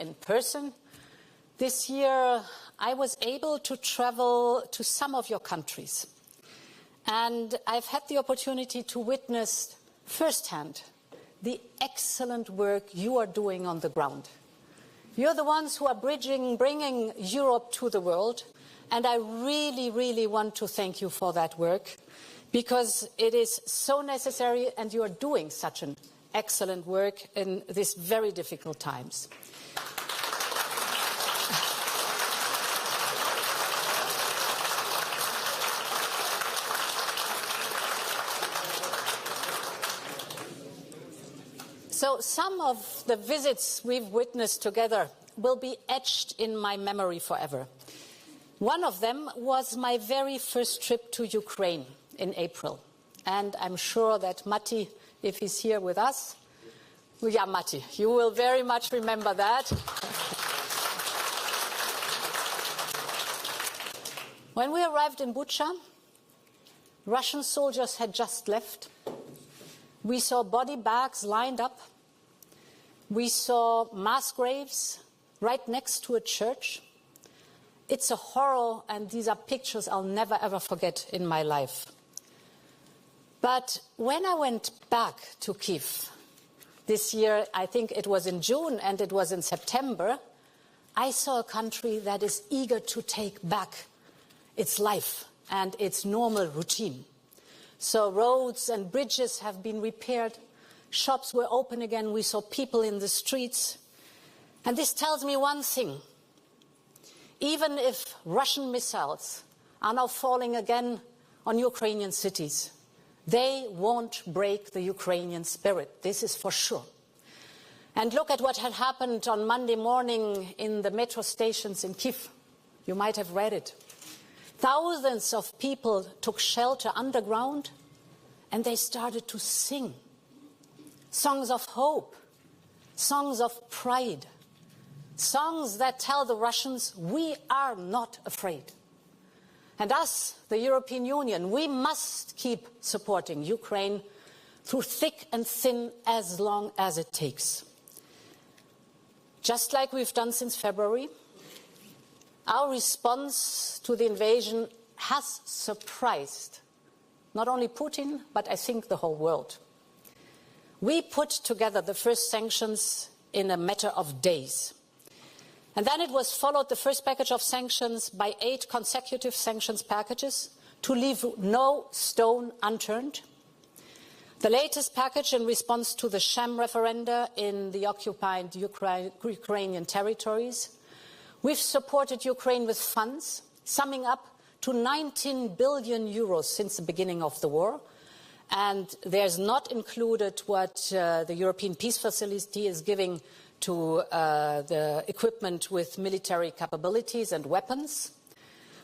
in person. This year, I was able to travel to some of your countries. And I've had the opportunity to witness firsthand the excellent work you are doing on the ground. You're the ones who are bringing Europe to the world. And I really, really want to thank you for that work, because it is so necessary, and you are doing such an excellent work in these very difficult times. So some of the visits we've witnessed together will be etched in my memory forever. One of them was my very first trip to Ukraine in April. And I'm sure that Matti, if he's here with us, yeah, Matti, you will very much remember that. When we arrived in Bucha, Russian soldiers had just left. We saw body bags lined up. We saw mass graves right next to a church. It's a horror, and these are pictures I'll never ever forget in my life. But when I went back to Kyiv this year, I think it was in June and it was in September, I saw a country that is eager to take back its life and its normal routine. So roads and bridges have been repaired. Shops were open again. We saw people in the streets. And this tells me one thing. Even if Russian missiles are now falling again on Ukrainian cities, they won't break the Ukrainian spirit. This is for sure. And look at what had happened on Monday morning in the metro stations in Kyiv. You might have read it. Thousands of people took shelter underground, and they started to sing songs of hope, songs of pride, songs that tell the Russians, we are not afraid. And us, the European Union, we must keep supporting Ukraine through thick and thin as long as it takes. Just like we've done since February, our response to the invasion has surprised not only Putin, but I think the whole world. We put together the first sanctions in a matter of days. And then it was followed, the first package of sanctions, by 8 consecutive sanctions packages to leave no stone unturned. The latest package in response to the sham referenda in the occupied Ukrainian territories. We've supported Ukraine with funds, summing up to 19 billion euros since the beginning of the war. And there's not included what the European Peace Facility is giving to the equipment with military capabilities and weapons.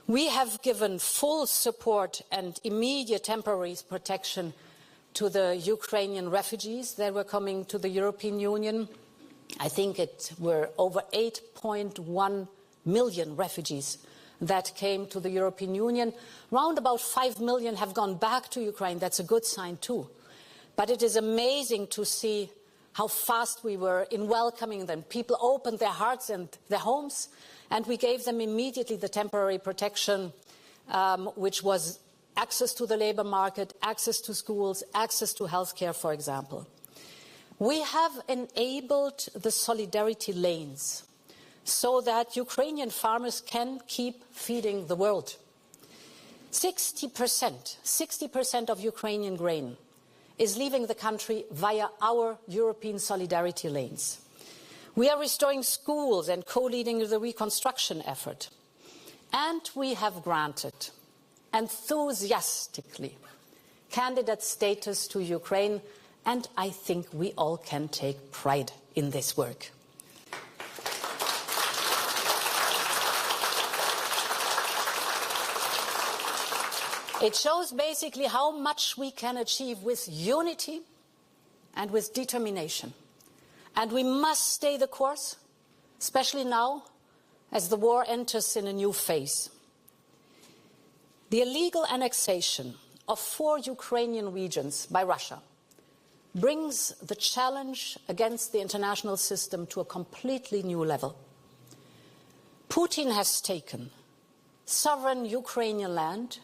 We have given full support and immediate temporary protection to the Ukrainian refugees that were coming to the European Union. I think it were over 8.1 million refugees that came to the European Union. Round about 5 million have gone back to Ukraine. That's a good sign too. But it is amazing to see how fast we were in welcoming them. People opened their hearts and their homes, and we gave them immediately the temporary protection, which was access to the labor market, access to schools, access to healthcare, for example. We have enabled the solidarity lanes so that Ukrainian farmers can keep feeding the world. 60% of Ukrainian grain is leaving the country via our European solidarity lanes. We are restoring schools and co-leading the reconstruction effort. And we have granted, enthusiastically, candidate status to Ukraine, and I think we all can take pride in this work. It shows basically how much we can achieve with unity and with determination. And we must stay the course, especially now as the war enters in a new phase. The illegal annexation of 4 Ukrainian regions by Russia brings the challenge against the international system to a completely new level. Putin has taken sovereign Ukrainian land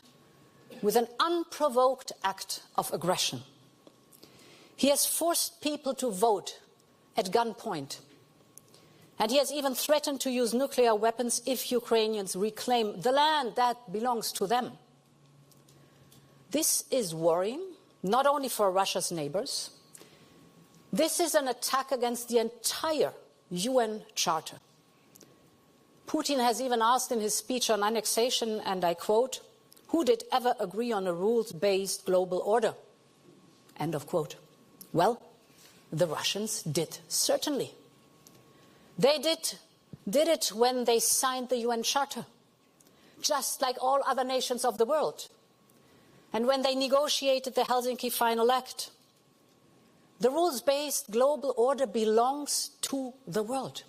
with an unprovoked act of aggression. He has forced people to vote at gunpoint. And he has even threatened to use nuclear weapons if Ukrainians reclaim the land that belongs to them. This is worrying, not only for Russia's neighbors. This is an attack against the entire UN Charter. Putin has even asked in his speech on annexation, and I quote, "Who did ever agree on a rules-based global order?" End of quote. Well, the Russians did, certainly. They did it when they signed the UN Charter, just like all other nations of the world, and when they negotiated the Helsinki Final Act. The rules-based global order belongs to the world.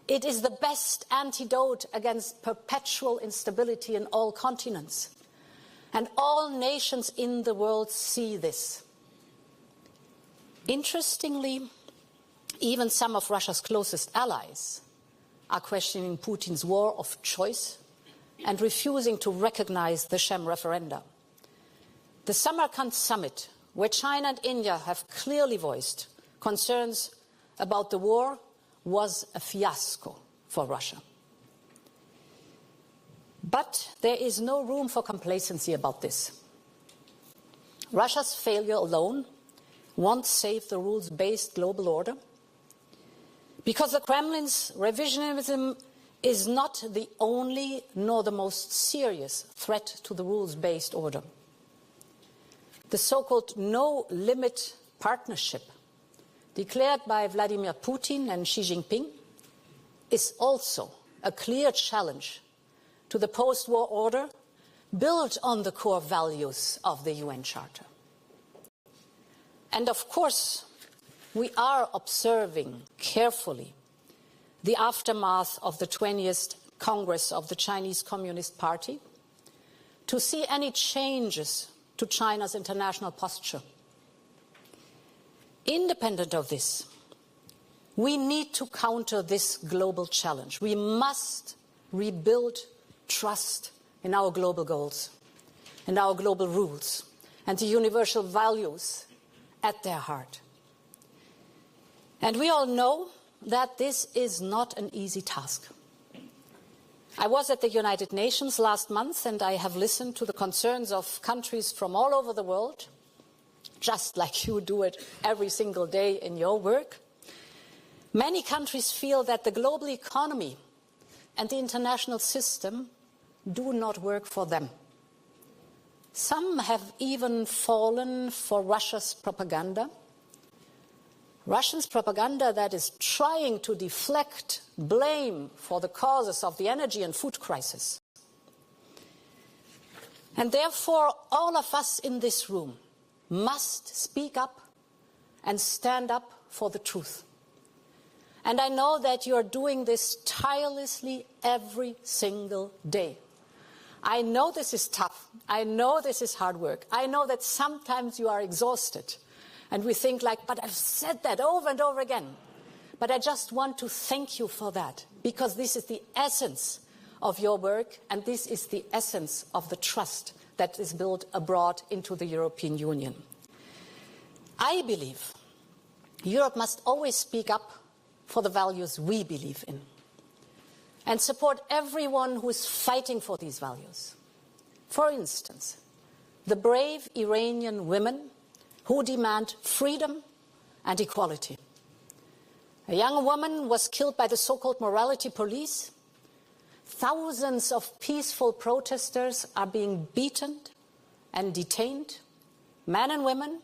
It is the best antidote against perpetual instability in all continents. And all nations in the world see this. Interestingly, even some of Russia's closest allies are questioning Putin's war of choice and refusing to recognize the sham referenda. The Samarkand summit, where China and India have clearly voiced concerns about the war, was a fiasco for Russia. But there is no room for complacency about this. Russia's failure alone won't save the rules-based global order, because the Kremlin's revisionism is not the only nor the most serious threat to the rules-based order. The so-called no-limit partnership declared by Vladimir Putin and Xi Jinping is also a clear challenge to the post-war order built on the core values of the UN Charter. And of course, we are observing carefully the aftermath of the 20th Congress of the Chinese Communist Party to see any changes to China's international posture. Independent of this, we need to counter this global challenge. We must rebuild trust in our global goals and our global rules and the universal values at their heart. And we all know that this is not an easy task. I was at the United Nations last month, and I have listened to the concerns of countries from all over the world, just like you do it every single day in your work. Many countries feel that the global economy and the international system do not work for them. Some have even fallen for Russia's propaganda. Russia's propaganda that is trying to deflect blame for the causes of the energy and food crisis. And therefore, all of us in this room must speak up and stand up for the truth. And I know that you're doing this tirelessly every single day. I know this is tough. I know this is hard work. I know that sometimes you are exhausted. And we think like, but I've said that over and over again. But I just want to thank you for that, because this is the essence of your work, and this is the essence of the trust that is built abroad into the European Union. I believe Europe must always speak up for the values we believe in and support everyone who is fighting for these values. For instance, the brave Iranian women who demand freedom and equality. A young woman was killed by the so-called morality police. Thousands of peaceful protesters are being beaten and detained. Men and women,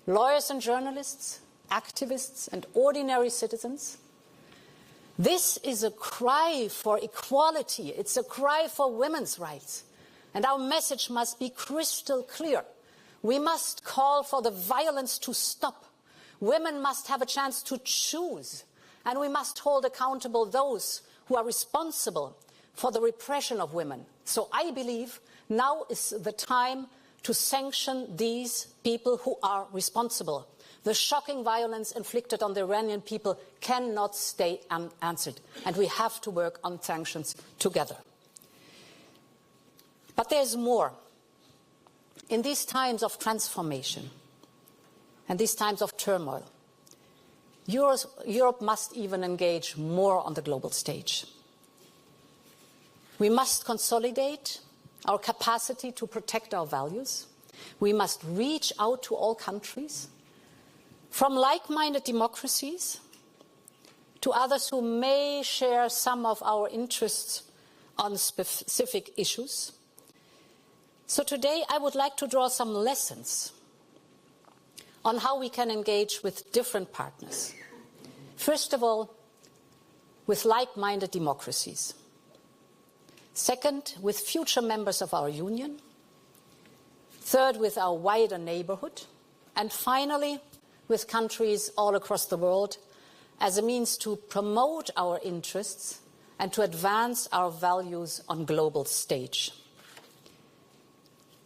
lawyers and journalists, activists and ordinary citizens. This is a cry for equality. It's a cry for women's rights. And our message must be crystal clear. We must call for the violence to stop. Women must have a chance to choose. And we must hold accountable those who are responsible for the repression of women. So I believe now is the time to sanction these people who are responsible. The shocking violence inflicted on the Iranian people cannot stay unanswered, and we have to work on sanctions together. But there's more. In these times of transformation and these times of turmoil, Europe must even engage more on the global stage. We must consolidate our capacity to protect our values. We must reach out to all countries, from like-minded democracies to others who may share some of our interests on specific issues. So today I would like to draw some lessons on how we can engage with different partners. First of all, with like-minded democracies. Second, with future members of our Union. Third, with our wider neighborhood. And finally, with countries all across the world as a means to promote our interests and to advance our values on global stage.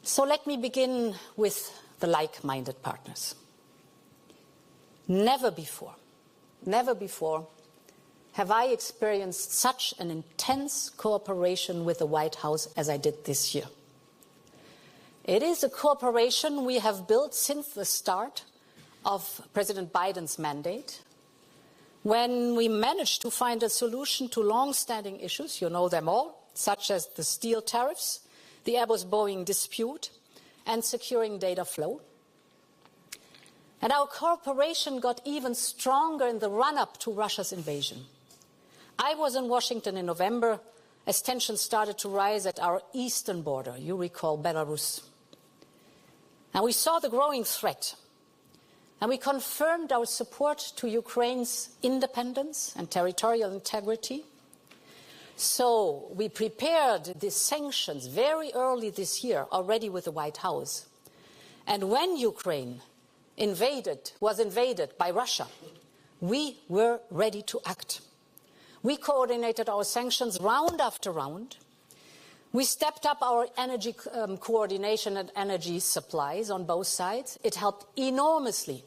So let me begin with the like-minded partners. Never before have I experienced such an intense cooperation with the White House as I did this year. It is a cooperation we have built since the start of President Biden's mandate, when we managed to find a solution to long-standing issues, you know them all, such as the steel tariffs, the Airbus-Boeing dispute, and securing data flow. And our cooperation got even stronger in the run-up to Russia's invasion. I was in Washington in November as tensions started to rise at our eastern border, you recall Belarus. And we saw the growing threat. And we confirmed our support to Ukraine's independence and territorial integrity. So we prepared the sanctions very early this year, already with the White House. And when Ukraine was invaded by Russia, we were ready to act. We coordinated our sanctions round after round. We stepped up our energy coordination and energy supplies on both sides. It helped enormously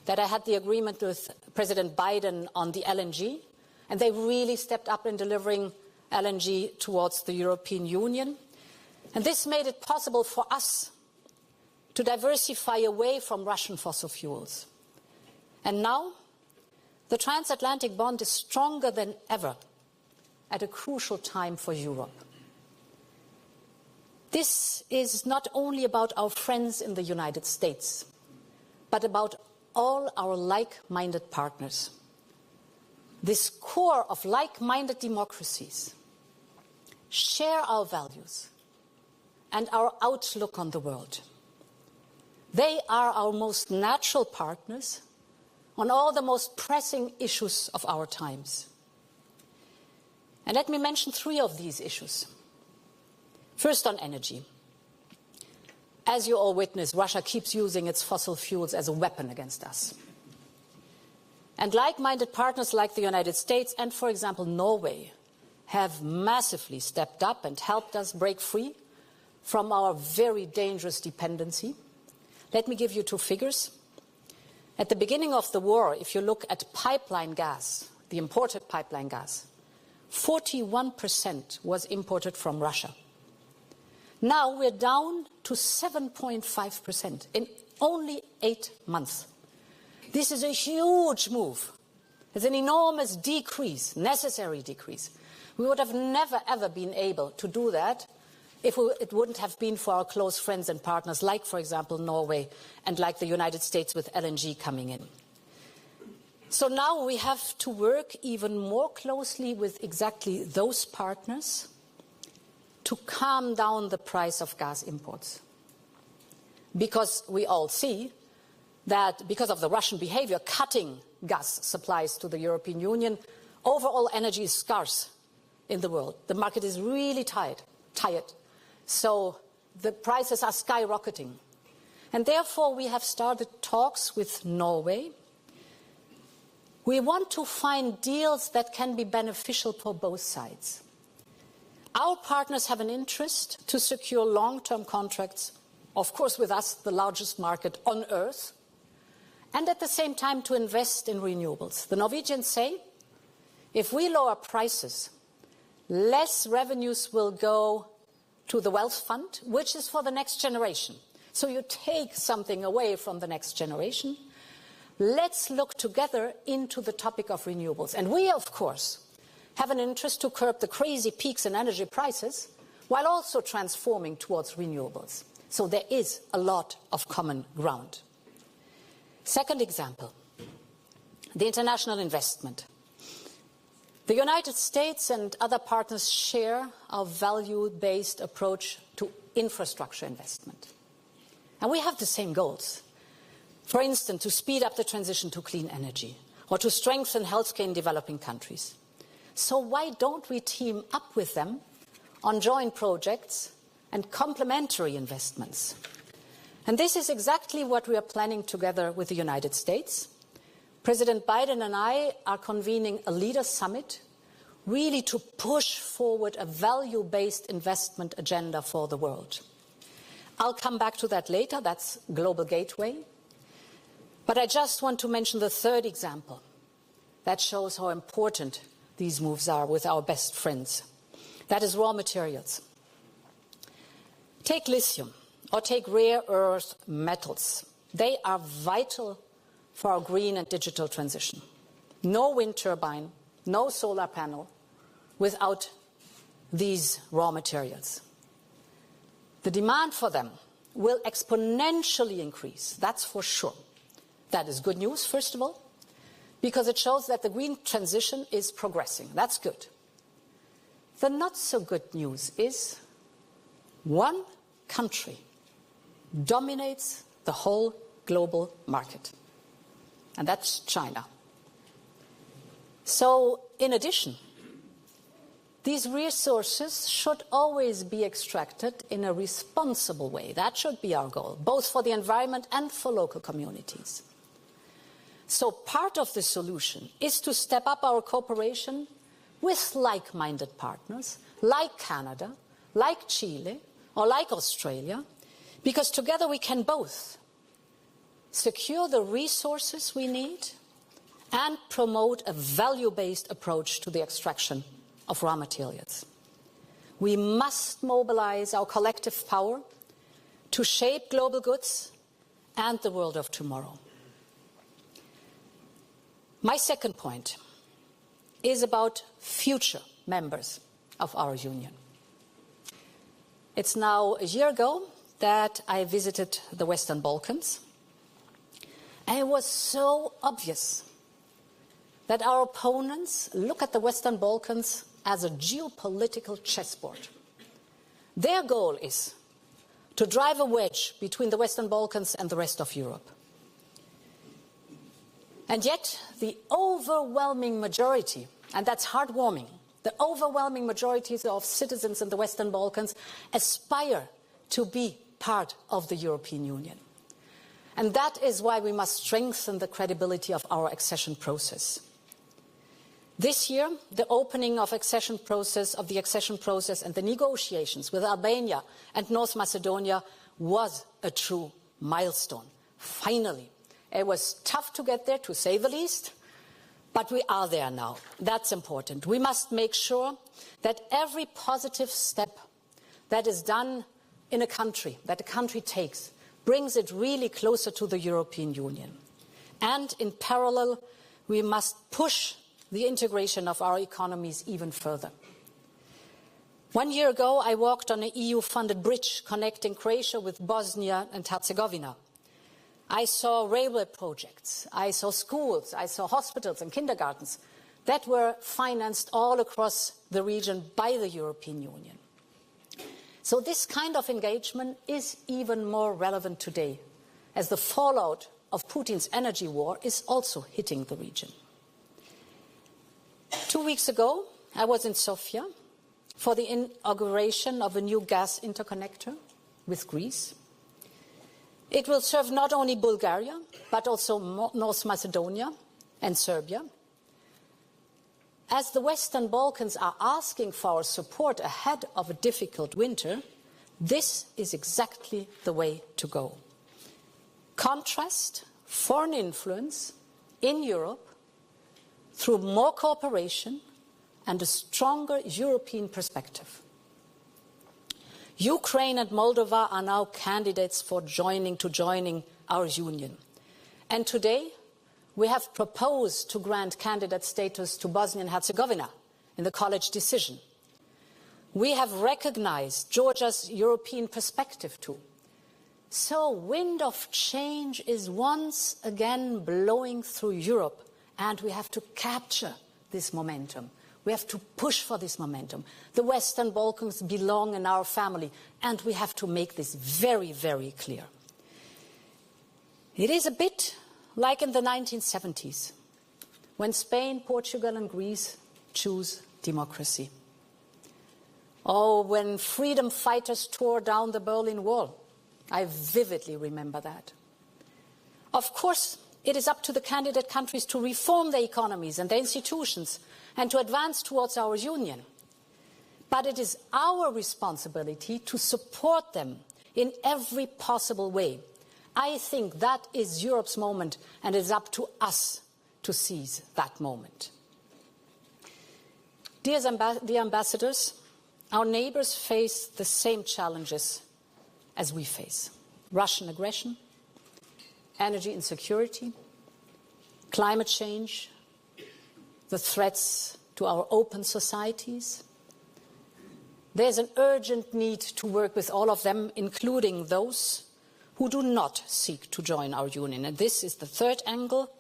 that I had the agreement with President Biden on the LNG, and they really stepped up in delivering LNG towards the European Union. And this made it possible for us to diversify away from Russian fossil fuels. And now, the transatlantic bond is stronger than ever at a crucial time for Europe. This is not only about our friends in the United States, but about all our like-minded partners. This core of like-minded democracies share our values and our outlook on the world. They are our most natural partners on all the most pressing issues of our times. And let me mention three of these issues. First, on energy. As you all witness, Russia keeps using its fossil fuels as a weapon against us. And like-minded partners like the United States and, for example, Norway have massively stepped up and helped us break free from our very dangerous dependency. Let me give you two figures. At the beginning of the war, if you look at pipeline gas, the imported pipeline gas, 41% was imported from Russia. Now we're down to 7.5% in only 8 months. This is a huge move. It's an enormous decrease, necessary decrease. We would have never, ever been able to do that if it wouldn't have been for our close friends and partners like, for example, Norway and like the United States with LNG coming in. So now we have to work even more closely with exactly those partners to calm down the price of gas imports. Because we all see that because of the Russian behavior cutting gas supplies to the European Union, overall energy is scarce in the world. The market is really tired. So the prices are skyrocketing. And therefore we have started talks with Norway. We want to find deals that can be beneficial for both sides. Our partners have an interest to secure long-term contracts, of course with us, the largest market on earth, and at the same time to invest in renewables. The Norwegians say, if we lower prices, less revenues will go to the wealth fund, which is for the next generation. So you take something away from the next generation. Let's look together into the topic of renewables. And we, of course, have an interest to curb the crazy peaks in energy prices while also transforming towards renewables. So there is a lot of common ground. Second example, the international investment. The United States and other partners share our value-based approach to infrastructure investment. And we have the same goals. For instance, to speed up the transition to clean energy or to strengthen healthcare in developing countries. So why don't we team up with them on joint projects and complementary investments? And this is exactly what we are planning together with the United States. President Biden and I are convening a leaders' summit really to push forward a value-based investment agenda for the world. I'll come back to that later. That's Global Gateway. But I just want to mention the third example that shows how important these moves are with our best friends. That is raw materials. Take lithium or take rare earth metals. They are vital for our green and digital transition. No wind turbine, no solar panel without these raw materials. The demand for them will exponentially increase, that's for sure. That is good news, first of all, because it shows that the green transition is progressing. That's good. The not so good news is one country dominates the whole global market, and that's China. So, in addition, these resources should always be extracted in a responsible way. That should be our goal, both for the environment and for local communities. So part of the solution is to step up our cooperation with like-minded partners, like Canada, like Chile, or like Australia, because together we can both secure the resources we need and promote a value-based approach to the extraction of raw materials. We must mobilize our collective power to shape global goods and the world of tomorrow. My second point is about future members of our union. It's now a year ago that I visited the Western Balkans, and it was so obvious that our opponents look at the Western Balkans as a geopolitical chessboard. Their goal is to drive a wedge between the Western Balkans and the rest of Europe. And yet, the overwhelming majority, and that's heartwarming, the overwhelming majorities of citizens in the Western Balkans aspire to be part of the European Union. And that is why we must strengthen the credibility of our accession process. This year, the opening of the accession process and the negotiations with Albania and North Macedonia was a true milestone. Finally. It was tough to get there, to say the least, but we are there now. That's important. We must make sure that every positive step that is done in a country, that a country takes, brings it really closer to the European Union. And in parallel, we must push the integration of our economies even further. 1 year ago, I walked on an EU-funded bridge connecting Croatia with Bosnia and Herzegovina. I saw railway projects, I saw schools, I saw hospitals and kindergartens that were financed all across the region by the European Union. So this kind of engagement is even more relevant today, as the fallout of Putin's energy war is also hitting the region. 2 weeks ago, I was in Sofia for the inauguration of a new gas interconnector with Greece. It will serve not only Bulgaria, but also North Macedonia and Serbia. As the Western Balkans are asking for our support ahead of a difficult winter, this is exactly the way to go. Contrast foreign influence in Europe through more cooperation and a stronger European perspective. Ukraine and Moldova are now candidates for joining our union. And today, we have proposed to grant candidate status to Bosnia and Herzegovina in the college decision. We have recognized Georgia's European perspective too. So, wind of change is once again blowing through Europe, and we have to capture this momentum. We have to push for this momentum. The Western Balkans belong in our family, and we have to make this very, very clear. It is a bit like in the 1970s, when Spain, Portugal, and Greece choose democracy. Oh, when freedom fighters tore down the Berlin Wall. I vividly remember that. Of course, it is up to the candidate countries to reform their economies and their institutions and to advance towards our union. But it is our responsibility to support them in every possible way. I think that is Europe's moment, and it is up to us to seize that moment. Dear ambassadors, our neighbors face the same challenges as we face: Russian aggression, energy insecurity, climate change, the threats to our open societies. There's an urgent need to work with all of them, including those who do not seek to join our union. And this is the third angle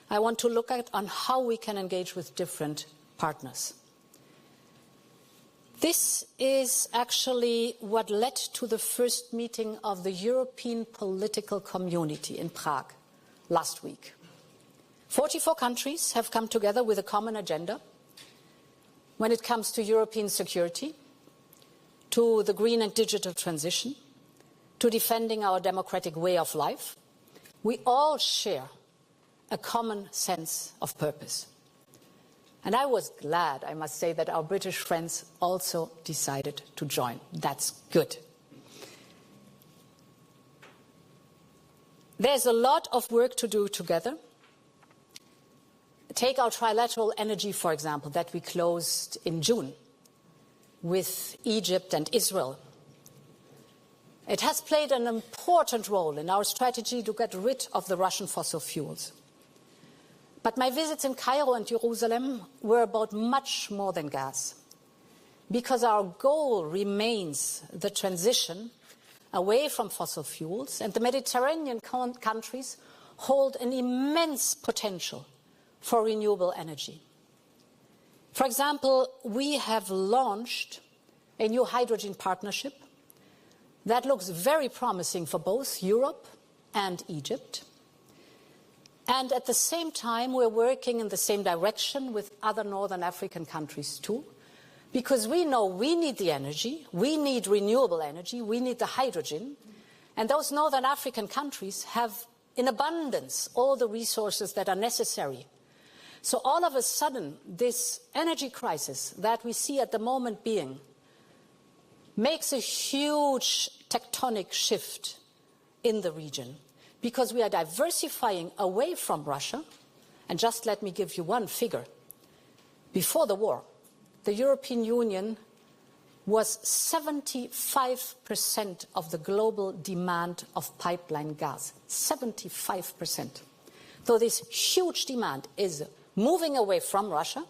I want to look at on how we can engage with different partners. This is actually what led to the first meeting of the European Political Community in Prague last week. 44 countries have come together with a common agenda when it comes to European security, to the green and digital transition, to defending our democratic way of life. We all share a common sense of purpose. And I was glad, I must say, that our British friends also decided to join. That's good. There's a lot of work to do together. Take our trilateral energy, for example, that we closed in June with Egypt and Israel. It has played an important role in our strategy to get rid of the Russian fossil fuels. But my visits in Cairo and Jerusalem were about much more than gas, because our goal remains the transition away from fossil fuels, and the Mediterranean countries hold an immense potential for renewable energy. For example, we have launched a new hydrogen partnership that looks very promising for both Europe and Egypt. And at the same time, we're working in the same direction with other Northern African countries too, because we know we need the energy, we need renewable energy, we need the hydrogen, and those Northern African countries have in abundance all the resources that are necessary. So all of a sudden, this energy crisis that we see at the moment makes a huge tectonic shift in the region, because we are diversifying away from Russia. And just let me give you one figure. Before the war, the European Union was 75% of the global demand of pipeline gas. 75%. So this huge demand is moving away from Russia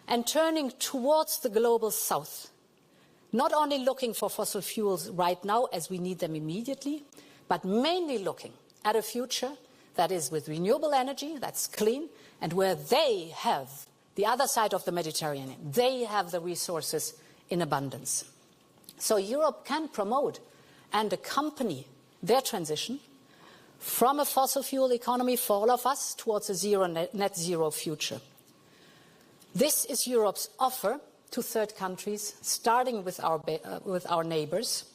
and turning towards the global south. Not only looking for fossil fuels right now as we need them immediately, but mainly looking at a future that is with renewable energy, that's clean, and where they have, the other side of the Mediterranean, they have the resources in abundance. So Europe can promote and accompany their transition from a fossil fuel economy for all of us towards a net zero future. This is Europe's offer to third countries, starting with our neighbors.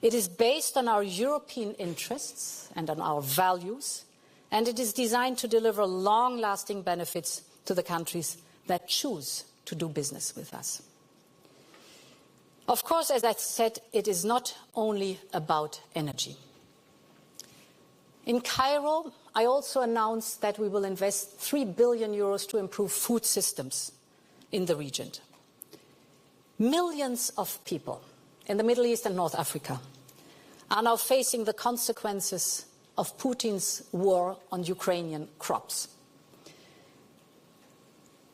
It is based on our European interests and on our values, and it is designed to deliver long-lasting benefits to the countries that choose to do business with us. Of course, as I said, it is not only about energy. In Cairo, I also announced that we will invest 3 billion euros to improve food systems in the region. Millions of people in the Middle East and North Africa are now facing the consequences of Putin's war on Ukrainian crops.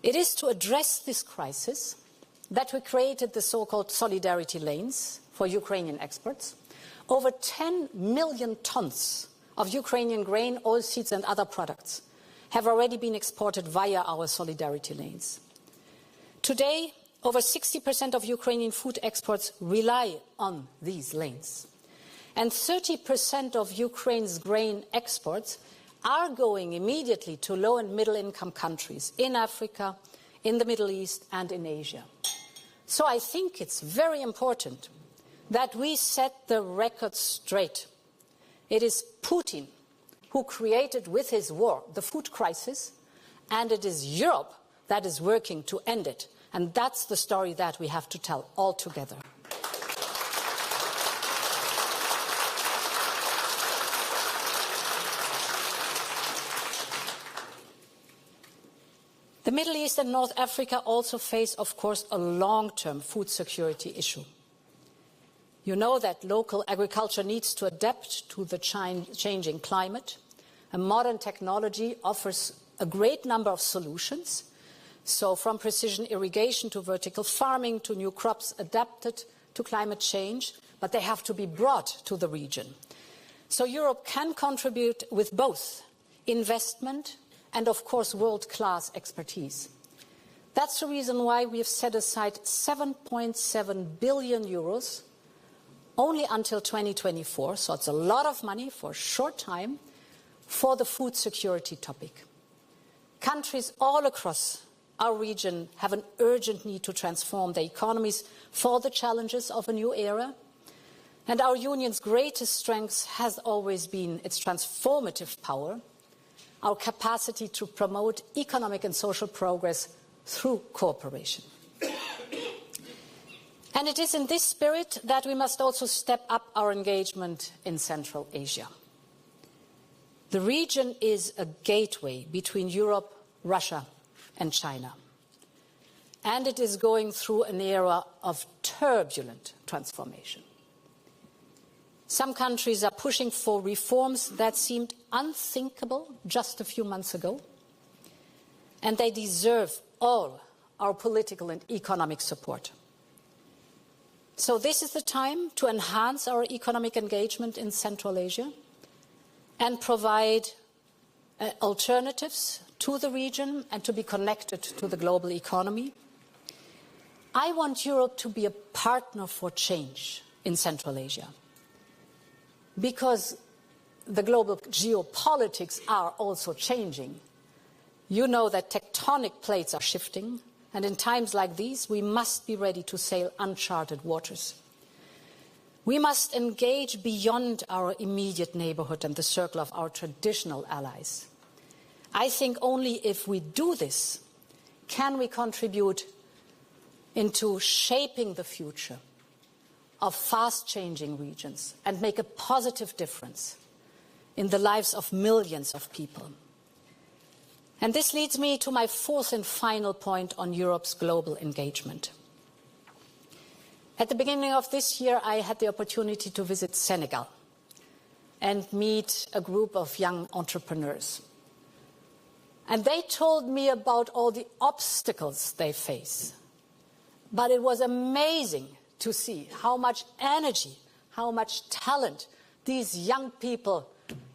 It is to address this crisis that we created the so-called solidarity lanes for Ukrainian exports. Over 10 million tons of Ukrainian grain, oilseeds and other products have already been exported via our solidarity lanes. Today, over 60% of Ukrainian food exports rely on these lanes. And 30% of Ukraine's grain exports are going immediately to low and middle income countries in Africa, in the Middle East and in Asia. So I think it's very important that we set the record straight. It is Putin who created with his war the food crisis, and it is Europe that is working to end it. And that's the story that we have to tell all together. The Middle East and North Africa also face, of course, a long-term food security issue. You know that local agriculture needs to adapt to the changing climate. And modern technology offers a great number of solutions. So from precision irrigation to vertical farming to new crops adapted to climate change, but they have to be brought to the region. So Europe can contribute with both investment and, of course, world-class expertise. That's the reason why we have set aside 7.7 billion euros only until 2024, so it's a lot of money for a short time, for the food security topic. Countries all across our region have an urgent need to transform their economies for the challenges of a new era. And our union's greatest strength has always been its transformative power, our capacity to promote economic and social progress through cooperation. And it is in this spirit that we must also step up our engagement in Central Asia. The region is a gateway between Europe, Russia, and China. And it is going through an era of turbulent transformation. Some countries are pushing for reforms that seemed unthinkable just a few months ago. And they deserve all our political and economic support. So this is the time to enhance our economic engagement in Central Asia and provide alternatives to the region and to be connected to the global economy. I want Europe to be a partner for change in Central Asia, because the global geopolitics are also changing. You know that tectonic plates are shifting, and in times like these, we must be ready to sail uncharted waters. We must engage beyond our immediate neighborhood and the circle of our traditional allies. I think only if we do this can we contribute into shaping the future of fast-changing regions and make a positive difference in the lives of millions of people. And this leads me to my fourth and final point on Europe's global engagement. At the beginning of this year, I had the opportunity to visit Senegal and meet a group of young entrepreneurs. And they told me about all the obstacles they face. But it was amazing to see how much energy, how much talent these young people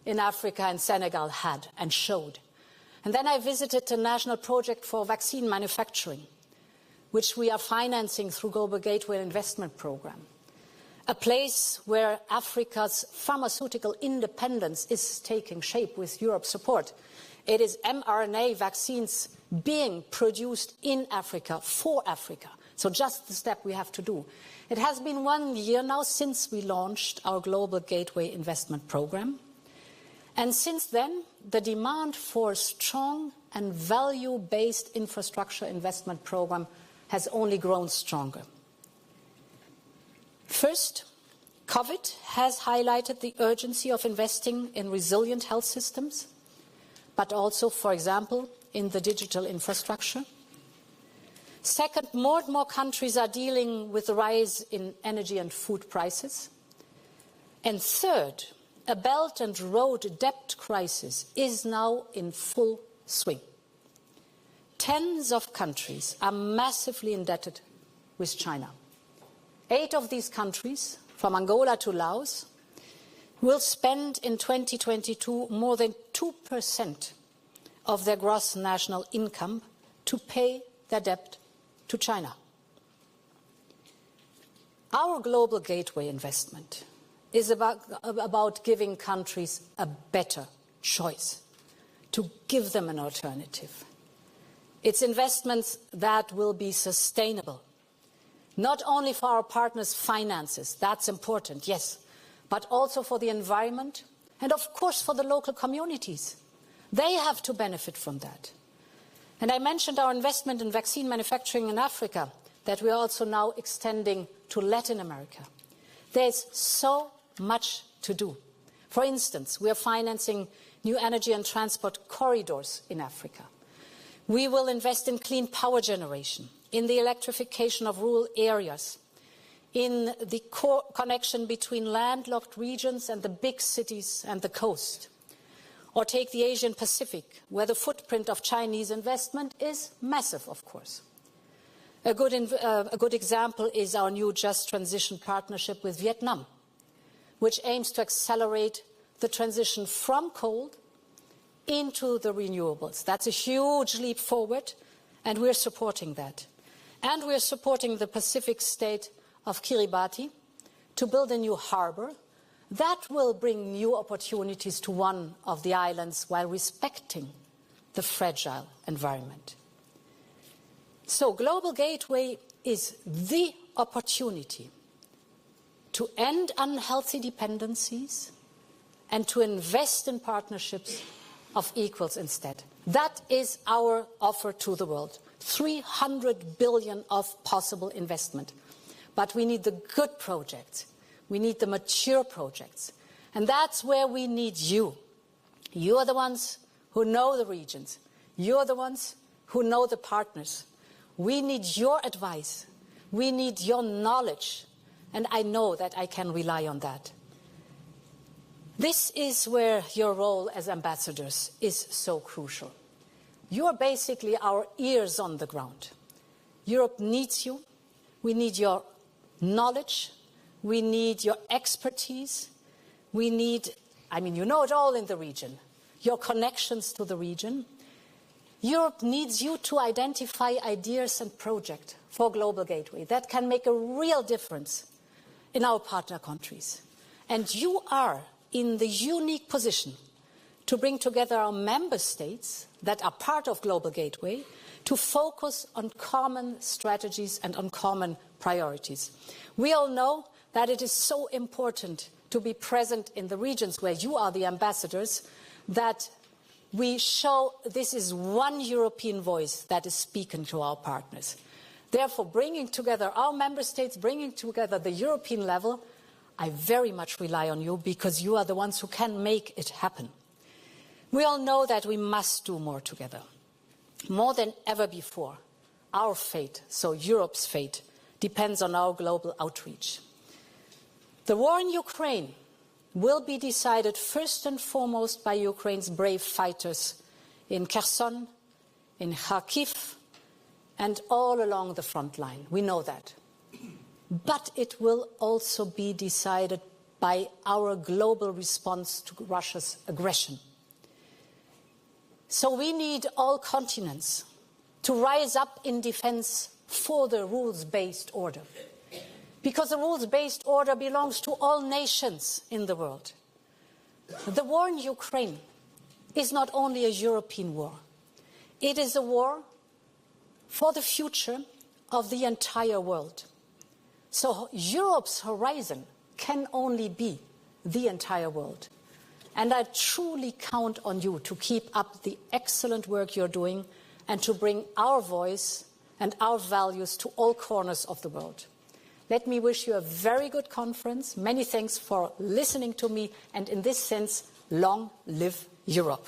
in Africa and Senegal had and showed. And then I visited the National Project for Vaccine Manufacturing, which we are financing through Global Gateway Investment Program, a place where Africa's pharmaceutical independence is taking shape with Europe's support. It is mRNA vaccines being produced in Africa for Africa. So just the step we have to do. It has been 1 year now since we launched our Global Gateway Investment Program. And since then, the demand for a strong and value-based infrastructure investment program has only grown stronger. First, COVID has highlighted the urgency of investing in resilient health systems. but also, for example, in the digital infrastructure. Second, more and more countries are dealing with the rise in energy and food prices. And third, a Belt and Road debt crisis is now in full swing. Tens of countries are massively indebted with China. 8 of these countries, from Angola to Laos, will spend in 2022 more than 2% of their gross national income to pay their debt to China. Our global gateway investment is about giving countries a better choice, to give them an alternative. It's investments that will be sustainable, not only for our partners' finances, that's important, yes, but also for the environment and, of course, for the local communities. They have to benefit from that. And I mentioned our investment in vaccine manufacturing in Africa that we are also now extending to Latin America. There's so much to do. For instance, we are financing new energy and transport corridors in Africa. We will invest in clean power generation, in the electrification of rural areas, in the connection between landlocked regions and the big cities and the coast. Or take the Asian Pacific, where the footprint of Chinese investment is massive, of course. A good example is our new Just Transition partnership with Vietnam, which aims to accelerate the transition from coal into the renewables. That's a huge leap forward, and we're supporting that. And we're supporting the Pacific state of Kiribati to build a new harbor that will bring new opportunities to one of the islands while respecting the fragile environment. So Global Gateway is the opportunity to end unhealthy dependencies and to invest in partnerships of equals instead. That is our offer to the world. 300 billion of possible investment. But we need the good projects. We need the mature projects. And that's where we need you. You are the ones who know the regions. You are the ones who know the partners. We need your advice. We need your knowledge. And I know that I can rely on that. This is where your role as ambassadors is so crucial. You are basically our ears on the ground. Europe needs you. We need your knowledge. We need your expertise. We need, you know it all in the region, your connections to the region. Europe needs you to identify ideas and projects for Global Gateway that can make a real difference in our partner countries. And you are in the unique position to bring together our member states that are part of Global Gateway to focus on common strategies and on common priorities. We all know that it is so important to be present in the regions where you are the ambassadors, that we show this is one European voice that is speaking to our partners. Therefore, bringing together our member states, bringing together the European level, I very much rely on you because you are the ones who can make it happen. We all know that we must do more together. More than ever before, our fate, so Europe's fate, depends on our global outreach. The war in Ukraine will be decided first and foremost by Ukraine's brave fighters in Kherson, in Kharkiv, and all along the front line. We know that. But it will also be decided by our global response to Russia's aggression. So we need all continents to rise up in defense for the rules-based order. Because the rules-based order belongs to all nations in the world. The war in Ukraine is not only a European war. It is a war for the future of the entire world. So Europe's horizon can only be the entire world. And I truly count on you to keep up the excellent work you're doing and to bring our voice and our values to all corners of the world. Let me wish you a very good conference. Many thanks for listening to me. And in this sense, long live Europe.